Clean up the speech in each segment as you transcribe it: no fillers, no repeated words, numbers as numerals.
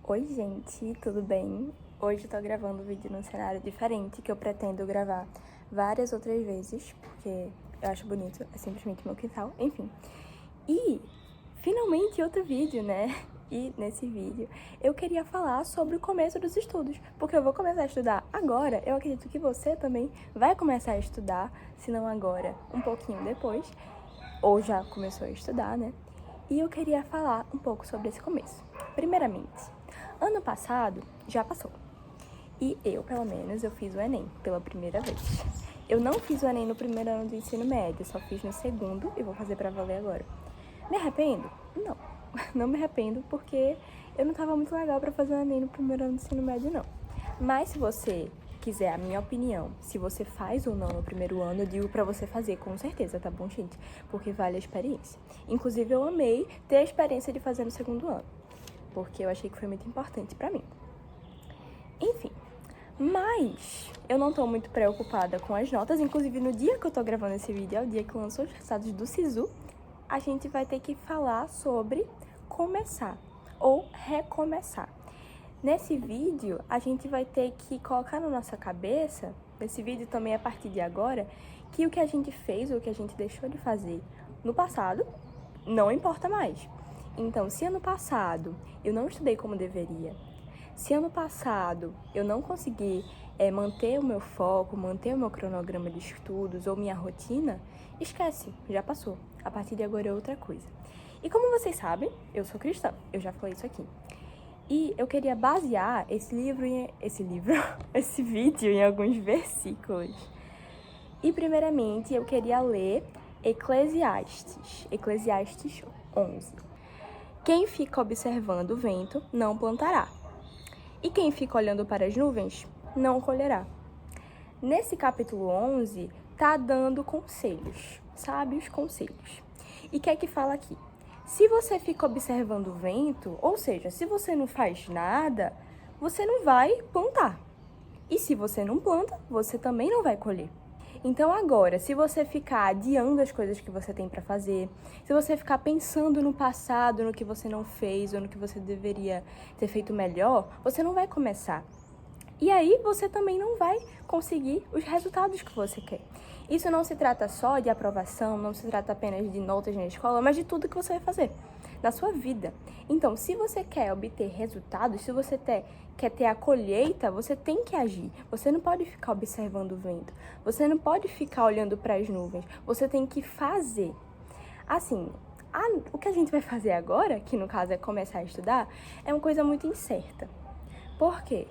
Oi, gente, tudo bem? Hoje eu tô gravando um vídeo num cenário diferente que eu pretendo gravar várias outras vezes, porque eu acho bonito, é simplesmente meu quintal, enfim. E, finalmente, outro vídeo, né? E nesse vídeo eu queria falar sobre o começo dos estudos, porque eu vou começar a estudar agora. Eu acredito que você também vai começar a estudar, se não agora, um pouquinho depois, ou já começou a estudar, né? E eu queria falar um pouco sobre esse começo. Primeiramente, ano passado já passou. E eu, pelo menos, eu fiz o Enem pela primeira vez. Eu não fiz o Enem no primeiro ano do ensino médio, só fiz no segundo e vou fazer pra valer agora. Me arrependo? Não. Não me arrependo porque eu não tava muito legal pra fazer o Enem no primeiro ano do ensino médio, não. Mas se você quiser a minha opinião, se você faz ou não no primeiro ano, eu digo pra você fazer, com certeza, tá bom, gente? Porque vale a experiência. Inclusive, eu amei ter a experiência de fazer no segundo ano, porque eu achei que foi muito importante pra mim. Enfim, mas eu não tô muito preocupada com as notas. Inclusive, no dia que eu tô gravando esse vídeo, é o dia que lançou os resultados do SISU, a gente vai ter que falar sobre começar ou recomeçar. Nesse vídeo, a gente vai ter que colocar na nossa cabeça, nesse vídeo também a partir de agora, que o que a gente fez ou o que a gente deixou de fazer no passado não importa mais. Então, se ano passado eu não estudei como deveria, se ano passado eu não consegui manter o meu foco, manter o meu cronograma de estudos ou minha rotina, esquece, já passou. A partir de agora é outra coisa. E como vocês sabem, eu sou cristã, eu já falei isso aqui. E eu queria basear esse vídeo em alguns versículos. E primeiramente eu queria ler Eclesiastes 11. Quem fica observando o vento não plantará, e quem fica olhando para as nuvens não colherá. Nesse capítulo 11, tá dando conselhos, sábios conselhos. E o que é que fala aqui? Se você fica observando o vento, ou seja, se você não faz nada, você não vai plantar. E se você não planta, você também não vai colher. Então agora, se você ficar adiando as coisas que você tem para fazer, se você ficar pensando no passado, no que você não fez ou no que você deveria ter feito melhor, você não vai começar. E aí você também não vai conseguir os resultados que você quer. Isso não se trata só de aprovação, não se trata apenas de notas na escola, mas de tudo que você vai fazer na sua vida. Então, se você quer obter resultados, se você quer ter a colheita, você tem que agir. Você não pode ficar observando o vento. Você não pode ficar olhando para as nuvens. Você tem que fazer. Assim, o que a gente vai fazer agora, que no caso é começar a estudar, é uma coisa muito incerta. Por quê?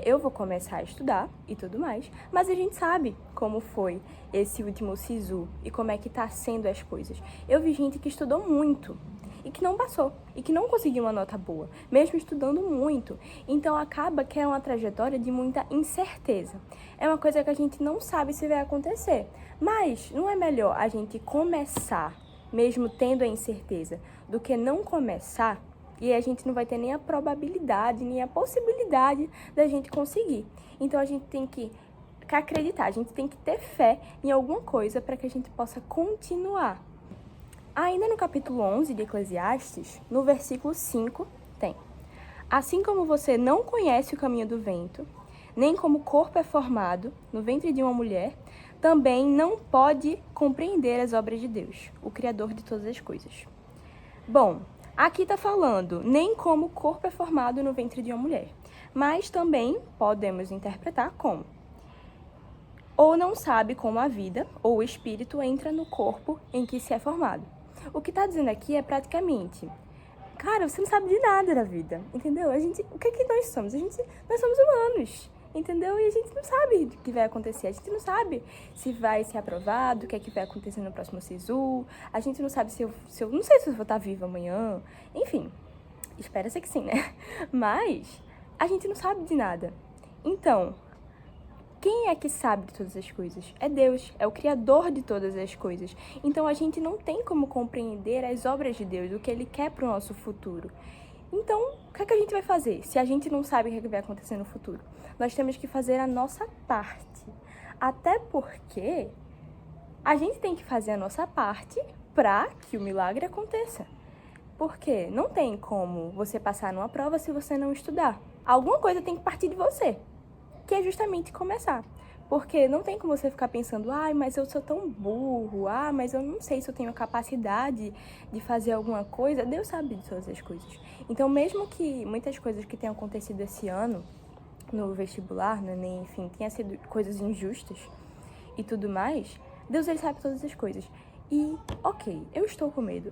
Eu vou começar a estudar e tudo mais, mas a gente sabe como foi esse último SISU e como é que tá sendo as coisas. Eu vi gente que estudou muito e que não passou, e que não conseguiu uma nota boa, mesmo estudando muito. Então acaba que é uma trajetória de muita incerteza. É uma coisa que a gente não sabe se vai acontecer, mas não é melhor a gente começar, mesmo tendo a incerteza, do que não começar e a gente não vai ter nem a probabilidade, nem a possibilidade da gente conseguir. Então a gente tem que acreditar, a gente tem que ter fé em alguma coisa para que a gente possa continuar. Ainda no capítulo 11 de Eclesiastes, no versículo 5, tem: assim como você não conhece o caminho do vento, nem como o corpo é formado no ventre de uma mulher, também não pode compreender as obras de Deus, o Criador de todas as coisas. Bom, aqui está falando nem como o corpo é formado no ventre de uma mulher, mas também podemos interpretar como: ou não sabe como a vida ou o espírito entra no corpo em que se é formado. O que está dizendo aqui é praticamente: cara, você não sabe de nada da vida, entendeu? O que é que nós somos? Nós somos humanos, entendeu? E a gente não sabe o que vai acontecer, a gente não sabe se vai ser aprovado, o que é que vai acontecer no próximo SISU, a gente não sabe se eu não sei se eu vou estar viva amanhã, enfim, espera-se que sim, né? Mas a gente não sabe de nada. Então, quem é que sabe de todas as coisas? É Deus, é o Criador de todas as coisas. Então a gente não tem como compreender as obras de Deus, o que Ele quer para o nosso futuro. Então, o que é que a gente vai fazer se a gente não sabe o que é que vai acontecer no futuro? Nós temos que fazer a nossa parte. Até porque a gente tem que fazer a nossa parte para que o milagre aconteça. Porque não tem como você passar numa prova se você não estudar. Alguma coisa tem que partir de você, que é justamente começar. Porque não tem como você ficar pensando, mas eu sou tão burro, mas eu não sei se eu tenho capacidade de fazer alguma coisa. Deus sabe de todas as coisas. Então, mesmo que muitas coisas que tenham acontecido esse ano, no vestibular, no Enem, enfim, tenha sido coisas injustas e tudo mais, Deus, ele sabe todas as coisas. E, ok, eu estou com medo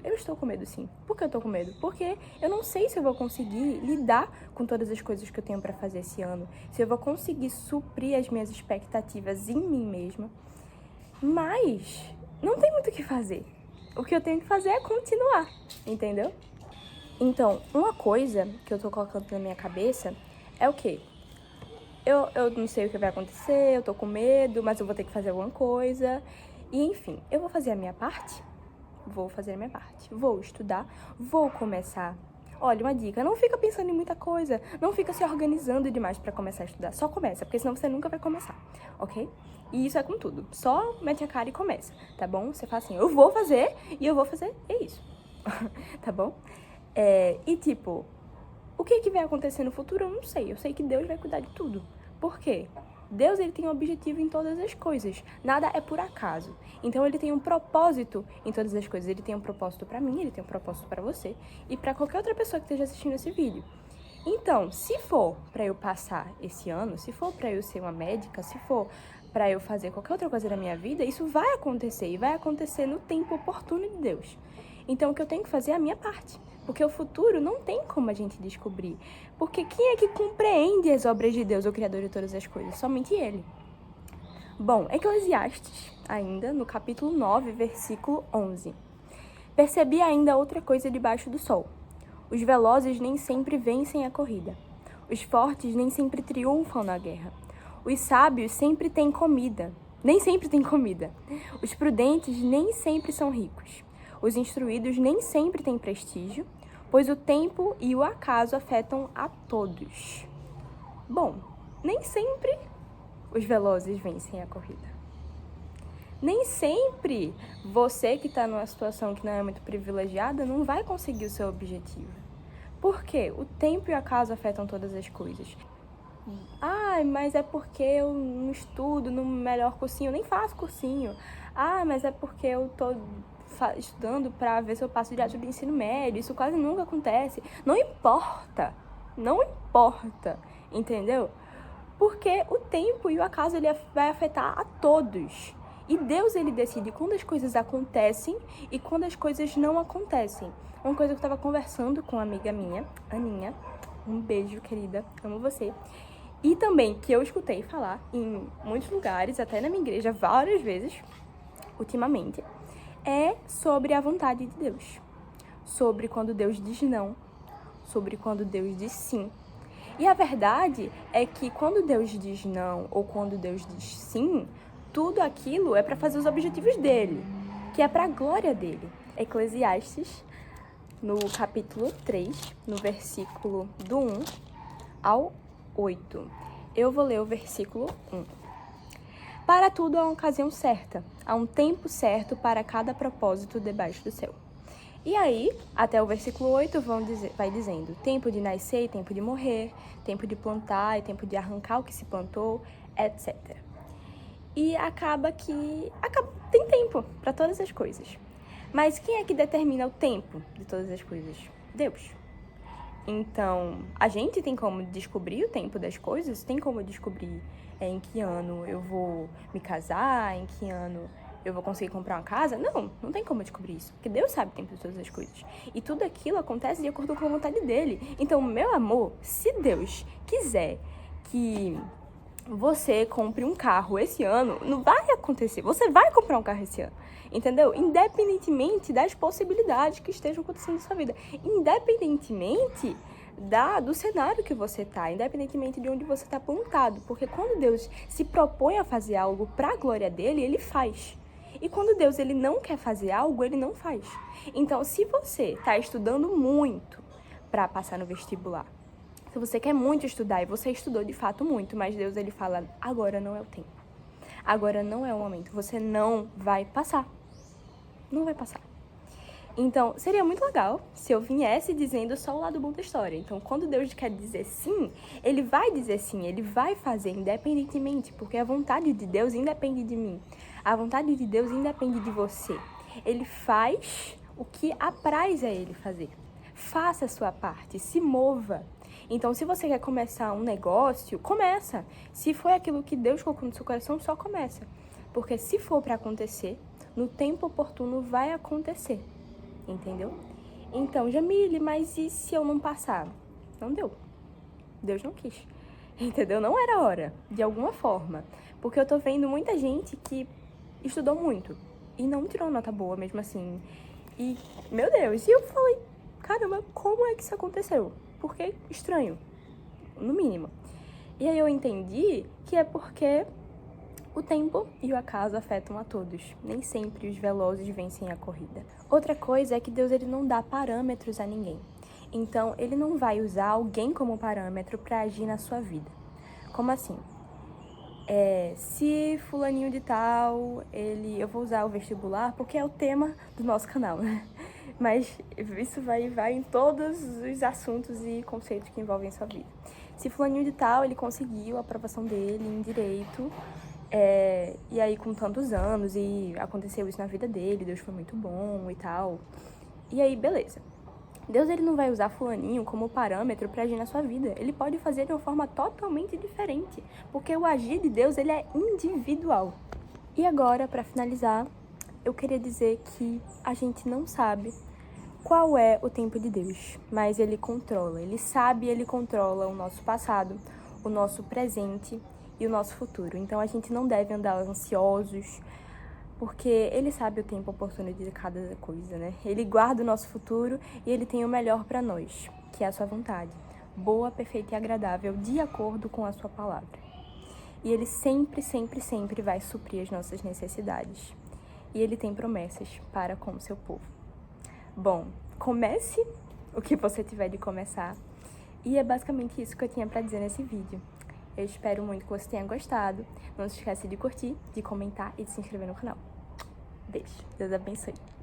sim. Por que eu estou com medo? Porque eu não sei se eu vou conseguir lidar com todas as coisas que eu tenho para fazer esse ano, se eu vou conseguir suprir as minhas expectativas em mim mesma, mas não tem muito o que fazer. O que eu tenho que fazer é continuar, entendeu? Então, uma coisa que eu tô colocando na minha cabeça é o quê? Eu não sei o que vai acontecer, eu tô com medo, mas eu vou ter que fazer alguma coisa. E, enfim, eu vou fazer a minha parte? Vou fazer a minha parte. Vou estudar, vou começar. Olha, uma dica, não fica pensando em muita coisa, não fica se organizando demais pra começar a estudar. Só começa, porque senão você nunca vai começar, ok? E isso é com tudo. Só mete a cara e começa, tá bom? Você fala assim, eu vou fazer e eu vou fazer, é isso. Tá bom? E tipo, o que vai acontecer no futuro eu não sei. Eu sei que Deus vai cuidar de tudo. Por quê? Deus, ele tem um objetivo em todas as coisas. Nada é por acaso. Então, ele tem um propósito em todas as coisas. Ele tem um propósito pra mim, ele tem um propósito pra você e pra qualquer outra pessoa que esteja assistindo esse vídeo. Então, se for pra eu passar esse ano, se for pra eu ser uma médica, se for pra eu fazer qualquer outra coisa da minha vida, isso vai acontecer e vai acontecer no tempo oportuno de Deus. Então, o que eu tenho que fazer é a minha parte. Porque o futuro não tem como a gente descobrir. Porque quem é que compreende as obras de Deus, o Criador de todas as coisas? Somente Ele. Bom, Eclesiastes, ainda, no capítulo 9, versículo 11. Percebi ainda outra coisa debaixo do sol. Os velozes nem sempre vencem a corrida. Os fortes nem sempre triunfam na guerra. Os sábios sempre têm comida. Nem sempre têm comida. Os prudentes nem sempre são ricos. Os instruídos nem sempre têm prestígio, pois o tempo e o acaso afetam a todos. Bom, nem sempre os velozes vencem a corrida. Nem sempre você que está numa situação que não é muito privilegiada não vai conseguir o seu objetivo. Por quê? O tempo e o acaso afetam todas as coisas. Mas é porque eu não estudo no melhor cursinho, eu nem faço cursinho. Mas é porque eu tô estudando para ver se eu passo direto do ensino médio. Isso quase nunca acontece. Não importa, entendeu? Porque o tempo e o acaso ele vai afetar a todos. E Deus, ele decide quando as coisas acontecem e quando as coisas não acontecem. Uma coisa que eu estava conversando com uma amiga minha, Aninha, um beijo, querida, amo você. E também que eu escutei falar em muitos lugares, até na minha igreja, várias vezes, ultimamente, é sobre a vontade de Deus. Sobre quando Deus diz não, sobre quando Deus diz sim. E a verdade é que quando Deus diz não ou quando Deus diz sim, tudo aquilo é para fazer os objetivos dele, que é para a glória dele. Eclesiastes, no capítulo 3, no versículo do 1 ao 8. Eu vou ler o versículo 1. Para tudo há uma ocasião certa, há um tempo certo para cada propósito debaixo do céu. E aí, até o versículo 8 vai dizendo, tempo de nascer e tempo de morrer, tempo de plantar e tempo de arrancar o que se plantou, etc. E acaba que tem tempo para todas as coisas. Mas quem é que determina o tempo de todas as coisas? Deus. Então, a gente tem como descobrir o tempo das coisas, tem como descobrir em que ano eu vou me casar, em que ano eu vou conseguir comprar uma casa. Não tem como descobrir isso, porque Deus sabe o tempo de todas as coisas. E tudo aquilo acontece de acordo com a vontade dele. Então, meu amor, se Deus quiser que você compre um carro esse ano, não vai acontecer. Você vai comprar um carro esse ano, entendeu? Independentemente das possibilidades que estejam acontecendo na sua vida. Independentemente do cenário que você tá, independentemente de onde você tá plantado. Porque quando Deus se propõe a fazer algo para a glória dele, ele faz. E quando Deus ele não quer fazer algo, ele não faz. Então, se você tá estudando muito para passar no vestibular, se você quer muito estudar e você estudou de fato muito, mas Deus ele fala, agora não é o tempo. Agora não é o momento. Você não vai passar. Não vai passar. Então, seria muito legal se eu viesse dizendo só o lado bom da história. Então, quando Deus quer dizer sim, ele vai dizer sim, ele vai fazer independentemente, porque a vontade de Deus independe de mim. A vontade de Deus independe de você. Ele faz o que apraz a ele fazer. Faça a sua parte, se mova. Então, se você quer começar um negócio, começa. Se foi aquilo que Deus colocou no seu coração, só começa. Porque se for para acontecer, no tempo oportuno vai acontecer. Entendeu? Então, Jamile, mas e se eu não passar? Não deu. Deus não quis. Entendeu? Não era hora, de alguma forma. Porque eu tô vendo muita gente que estudou muito e não tirou nota boa mesmo assim. E, meu Deus, e eu falei, caramba, como é que isso aconteceu? Porque estranho, no mínimo. E aí eu entendi que é porque o tempo e o acaso afetam a todos. Nem sempre os velozes vencem a corrida. Outra coisa é que Deus ele não dá parâmetros a ninguém. Então, ele não vai usar alguém como parâmetro para agir na sua vida. Como assim? Se fulaninho de tal, eu vou usar o vestibular porque é o tema do nosso canal, né? Mas isso vai em todos os assuntos e conceitos que envolvem sua vida. Se fulaninho de tal, ele conseguiu a aprovação dele em direito, e aí com tantos anos, e aconteceu isso na vida dele, Deus foi muito bom e tal. E aí, beleza. Deus ele não vai usar fulaninho como parâmetro para agir na sua vida. Ele pode fazer de uma forma totalmente diferente, porque o agir de Deus ele é individual. E agora, para finalizar, eu queria dizer que a gente não sabe qual é o tempo de Deus, mas ele controla. Ele sabe, ele controla o nosso passado, o nosso presente e o nosso futuro. Então a gente não deve andar ansiosos, porque ele sabe o tempo oportuno de cada coisa, né? Ele guarda o nosso futuro e ele tem o melhor para nós, que é a sua vontade, boa, perfeita e agradável, de acordo com a sua palavra. E ele sempre, sempre, sempre vai suprir as nossas necessidades. E ele tem promessas para com o seu povo. Bom, comece o que você tiver de começar. E é basicamente isso que eu tinha para dizer nesse vídeo. Eu espero muito que você tenha gostado. Não se esqueça de curtir, de comentar e de se inscrever no canal. Beijo. Deus abençoe.